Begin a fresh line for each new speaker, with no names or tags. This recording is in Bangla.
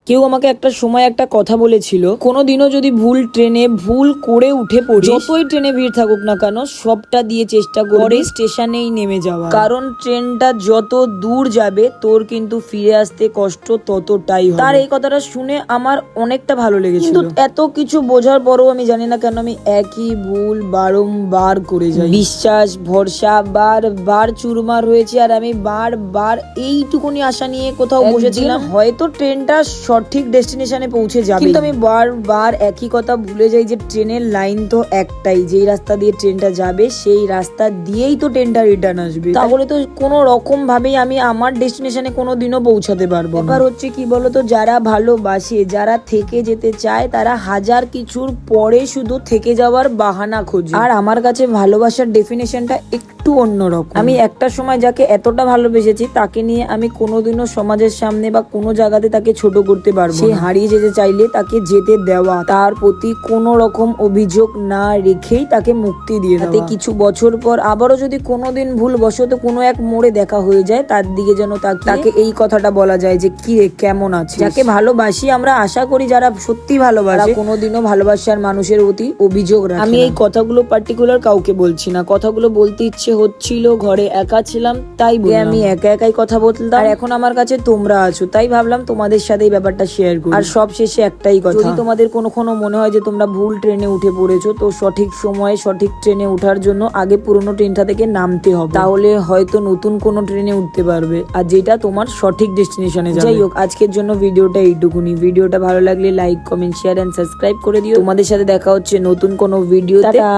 কেউ আমাকে একটা সময় একটা কথা বলেছিল, কোনোদিনও যদি ভুল ট্রেনে ভুল করে উঠে পড়ি, যতই ট্রেনে ভিড় থাকুক না কেন সবটা দিয়ে চেষ্টা করে স্টেশনেই নেমে যাওয়া, কারণ ট্রেনটা যত দূর যাবে তোর কিন্তু ফিরে আসতে কষ্ট ততটাই হবে। তার এই কথাটা শুনে আমার অনেকটা ভালো লেগেছিল, কিন্তু এত কিছু বোঝার পরও আমি জানি না কেন আমি একই ভুল বারংবার করে যাই। বিশ্বাস ভরসা বারবার চুরমার হয়েছে, আর আমি বারবার এইটুকুনি আশা নিয়ে কোথাও বসেছিলাম হয়তো ট্রেনটা সঠিক ডেস্টিনেশনে পৌঁছে যাবে, কিন্তু আমি বারবার একই কথা ভুলে যাই যে ট্রেনের লাইন তো একটাই, যেই রাস্তা দিয়ে ট্রেনটা যাবে সেই রাস্তা দিয়েই তো ট্রেনটা রিটার্ন আসবে, তাহলে তো কোনো রকম ভাবেই আমি আমার ডেস্টিনেশনে কোনোদিনও পৌঁছাতে পারবো। এবার হচ্ছে কি বলতো, যারা ভালোবাসে, যারা থেকে যেতে চায়, তারা হাজার কিছুর পরে শুধু থেকে যাওয়ার বাহানা খোঁজে। আর আমার কাছে ভালোবাসার ডেফিনেশনটা একটু অন্যরকম। আমি একটা সময় যাকে এতটা ভালোবেসেছি তাকে নিয়ে আমি কোনোদিনও সমাজের সামনে বা কোনো জায়গাতে তাকে ছোট করতে পারবো। সে হারিয়ে যেতে চাইলে তাকে যেতে দেওয়া, তার প্রতি কোনো রকম অভিযোগ না রেখেই তাকে মুক্তি দিয়ে দেওয়া। তাতে কিছু বছর পর আবারও যদি কোনোদিন ভুলবশত কোনো এক মোড়ে দেখা হয়ে যায়, তার দিকে যেন তাকে এই কথাটা বলা যায় যে কি রে, কেমন আছে। যাকে ভালোবাসি, আমরা আশা করি যারা সত্যি ভালোবাসে কোনোদিনও ভালোবাসার মানুষের প্রতি অভিযোগ রাখে। আমি এই কথাগুলো পার্টিকুলার কাউকে বলছি না, কথাগুলো বলতে ইচ্ছে হচ্ছিল, ঘরে একা ছিলাম তাই আমি একা একাই কথা বলতাম, আর এখন আমার কাছে তোমরা আছো তাই ভাবলাম তোমাদের সাথে এই ব্যাপারটা শেয়ার করি। আর সব শেষে একটাই কথা, যদি তোমাদের কোনো মনে হয় যে তোমরা ভুল ট্রেনে উঠে পড়েছো, তো সঠিক সময়ে সঠিক ট্রেনে ওঠার জন্য আগে পুরোনো ট্রেনটা থেকে নামতে হবে, তাহলে হয়তো নতুন কোনো ট্রেনে উঠতে পারবে, আর যেটা তোমার সঠিক ডেস্টিনেশনে যাবে। যাই হোক, আজকের জন্য ভিডিওটা এইটুকুনি। ভিডিওটা ভালো লাগলে like comment share and subscribe করে দিও। তোমাদের সাথে দেখা হচ্ছে নতুন কোনো ভিডিও। টাটা।